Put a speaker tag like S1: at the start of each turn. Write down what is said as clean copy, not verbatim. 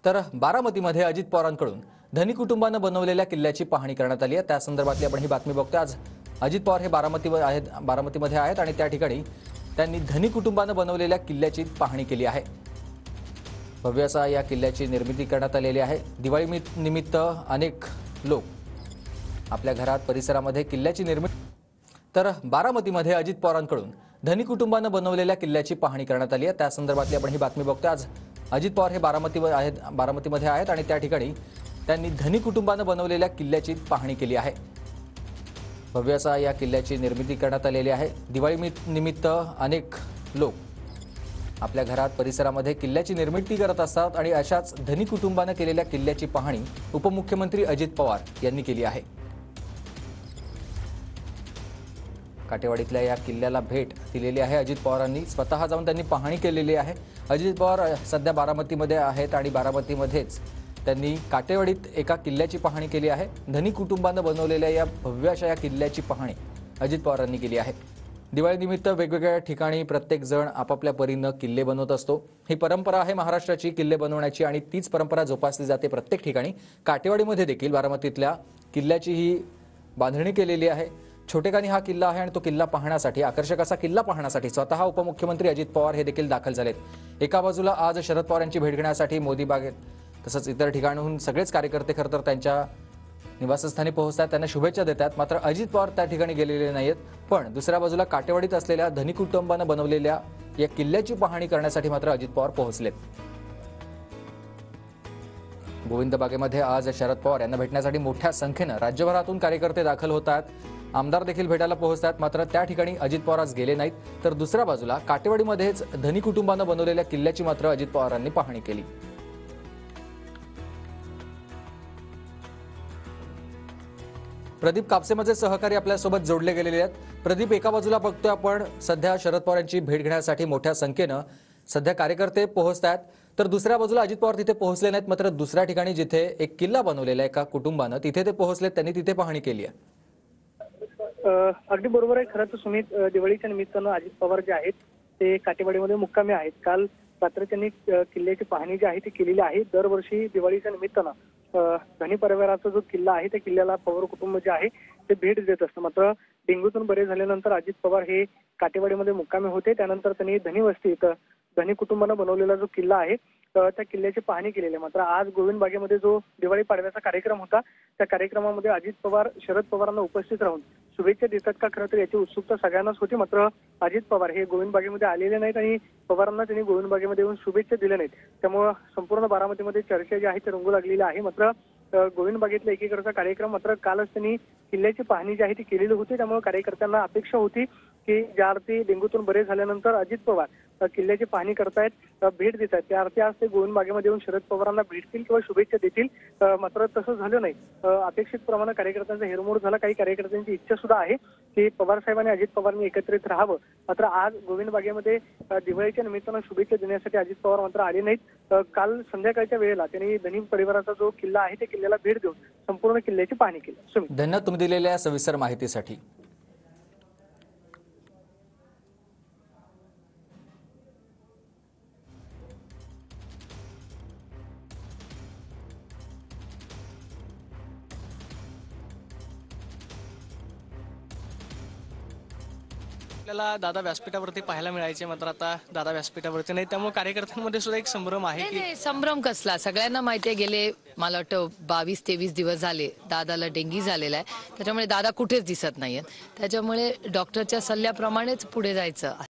S1: तर बारामतीमध्ये अजित पवारांकडून धनी कुटुंबानं बनवलेल्या किल्ल्याची पाहणी करण्यात आली आहे। त्या संदर्भातली आपण ही बातमी बघतोय। आज अजित पवार हे बारामतीमध्ये आहेत आणि त्या ठिकाणी त्यांनी धनी कुटुंबानं बनवलेल्या किल्ल्याची पाहणी केली आहे। भव्य असा या किल्ल्याची निर्मिती करण्यात आलेली आहे। दिवाळी निमित्त अनेक लोक आपल्या घरात परिसरामध्ये किल्ल्याची निर्मिती तर बारामतीमध्ये अजित पवारांकडून धनी कुटुंबानं बनवलेल्या किल्ल्याची पाहणी करण्यात आली आहे। त्या संदर्भातली आपण ही बातमी बघतोय। आज अजित पवार हे बारामतीमध्ये आहेत आणि त्या ठिकाणी त्यांनी धनी कुटुंबानं बनवलेल्या किल्ल्याची पाहणी केली आहे। भव्य असा या किल्ल्याची निर्मिती करण्यात आलेली आहे। दिवाळी निमित्त अनेक लोक आपल्या घरात परिसरामध्ये किल्ल्याची निर्मिती करत असतात आणि अशाच धनी कुटुंबानं केलेल्या किल्ल्याची पाहणी उपमुख्यमंत्री अजित पवार यांनी केली आहे। काटेवाडीतल्या या किल्ल्याला भेट दिलेली आहे। अजित पवारांनी स्वतः जाऊन त्यांनी पाहणी केलेली आहे। अजित पवार सध्या बारामतीमध्ये आहेत आणि बारामतीमध्येच त्यांनी काटेवाडीत एका किल्ल्याची पाहणी केली आहे। धनी कुटुंबानं बनवलेल्या या भव्य अशा या किल्ल्याची पाहणी अजित पवारांनी केली आहे। दिवाळीनिमित्त वेगवेगळ्या ठिकाणी प्रत्येक जण आपापल्या परीनं किल्ले बनवत असतो। ही परंपरा आहे महाराष्ट्राची किल्ले बनवण्याची आणि तीच परंपरा जोपासली जाते प्रत्येक ठिकाणी। काटेवाडीमध्ये देखील बारामतीतल्या किल्ल्याची ही बांधणी केलेली आहे। छोटेखानी हा किल्ला आहे आणि तो किल्ला पाहण्यासाठी आकर्षक असा किल्ला पाहण्यासाठी स्वतः उपमुख्यमंत्री अजित पवार हे देखील दाखल झालेत। एका बाजूला आज शरद पवार यांची भेट घेण्यासाठी मोदी बागेत तसंच इतर ठिकाणाहून सगळेच कार्यकर्ते खरं तर त्यांच्या निवासस्थानी पोहोचतात, त्यांना शुभेच्छा देतात। मात्र अजित पवार त्या ठिकाणी गेलेले नाहीत। पण दुसऱ्या बाजूला काटेवाडीत असलेल्या धनी कुटुंबानं बनवलेल्या या किल्ल्याची पाहणी करण्यासाठी मात्र अजित पवार पोहोचलेत। गोविंद बागेमध्ये आज शरद पवार यांना भेटण्यासाठी मोठ्या संख्येनं राज्यभरातून कार्यकर्ते दाखल होतात। आमदार देखील भेटायला पोहोचतात। मात्र त्या ठिकाणी अजित पवार आज गेले नाहीत। तर दुसऱ्या बाजूला काटेवाडीमध्येच धनी कुटुंबानं बनवलेल्या किल्ल्याची मात्र अजित पवारांनी पाहणी केली। प्रदीप कापसे माझे सहकारी आपल्यासोबत जोडले गेलेले आहेत। प्रदीप, एका बाजूला बघतोय आपण सध्या शरद पवार यांची भेट घेण्यासाठी मोठ्या संख्येनं सध्या कार्यकर्ते पोहोचतात, तर दुसऱ्या बाजूला अजित पवार तिथे पोहोचले नाहीत। मात्र दुसऱ्या ठिकाणी जिथे एक किल्ला बनवलेला आहे एका कुटुंबानं तिथे ते पोहोचलेत, त्यांनी तिथे पाहणी केली आहे।
S2: अगदी बरोबर आहे। खरं तर सुमित, दिवाळीच्या निमित्तानं अजित पवार जे आहेत ते काटेवाडीमध्ये मुक्कामी आहेत। काल रात्री त्यांनी किल्ल्याची पाहणी जी आहे ती केलेली आहे। दरवर्षी दिवाळीच्या निमित्तानं धनी परिवाराचा जो किल्ला आहे त्या किल्ल्याला पवार कुटुंब जे आहे ते भेट देत असतं। मात्र डेंग्यूतून बरे झाल्यानंतर अजित पवार हे काटेवाडीमध्ये मुक्कामी होते। त्यानंतर त्यांनी धनी वस्तीत धनी कुटुंबानं बनवलेला जो किल्ला आहे त्या किल्ल्याची पाहणी केलेली आहे। मात्र आज गोविंद बागेमध्ये जो दिवाळी पाडव्याचा कार्यक्रम होता त्या कार्यक्रमामध्ये अजित पवार शरद पवारांना उपस्थित राहून शुभेच्छा देतात का, खरं तर याची उत्सुकता सगळ्यांनाच होती। मात्र अजित पवार हे गोविंद बागेमध्ये आलेले नाहीत आणि पवारांना त्यांनी गोविंद बागेमध्ये येऊन शुभेच्छा दिल्या नाहीत। त्यामुळे संपूर्ण बारामतीमध्ये चर्चा जी आहे ती रंगू लागलेली आहे। मात्र गोविंद बागेतला एकीकडचा कार्यक्रम मात्र कालच त्यांनी किल्ल्याची पाहणी जी आहे ती केलेली होती। त्यामुळे कार्यकर्त्यांना अपेक्षा होती की ज्या अर्थी डेंग्यूतून बरे झाल्यानंतर अजित पवार किल्ल्याची पाहणी करतायत, भेट देत आहेत, त्या अर्थी आज ते गोविंद बागेमध्ये येऊन शरद पवारांना भेटतील किंवा शुभेच्छा देतील। मात्र तसं झालं नाही। अपेक्षित प्रमाणे कार्यकर्त्यांचा हेरमोड झाला। काही कार्यकर्त्यांची इच्छा सुद्धा आहे की पवार साहेबांनी अजित पवारांनी एकत्रित राहावं। मात्र आज गोविंद बागेमध्ये दिवाळीच्या निमित्तानं शुभेच्छा देण्यासाठी अजित पवार मात्र आले नाहीत। काल संध्याकाळच्या वेळेला त्यांनी धनी परिवाराचा जो किल्ला आहे त्या किल्ल्याला भेट देऊन संपूर्ण किल्ल्याची पाहणी केली।
S1: धन्यवाद तुम्ही दिलेल्या सविस्तर माहितीसाठी।
S3: आपल्याला दादा व्यासपीठावरती पाहायला मिळायचे, मात्र आता दादा व्यासपीठावरती नाही। त्यामुळे कार्यकर्त्यांमध्ये सुद्धा एक संभ्रम आहे की
S4: संभ्रम कसला, सगळ्यांना माहिती आहे गेले मला वाटतं 22-23 दिवस झाले दादाला डेंगी झालेला आहे। त्याच्यामुळे दादा कुठेच दिसत नाहीयेत। त्याच्यामुळे डॉक्टरच्या सल्ल्याप्रमाणेच पुढे जायचं।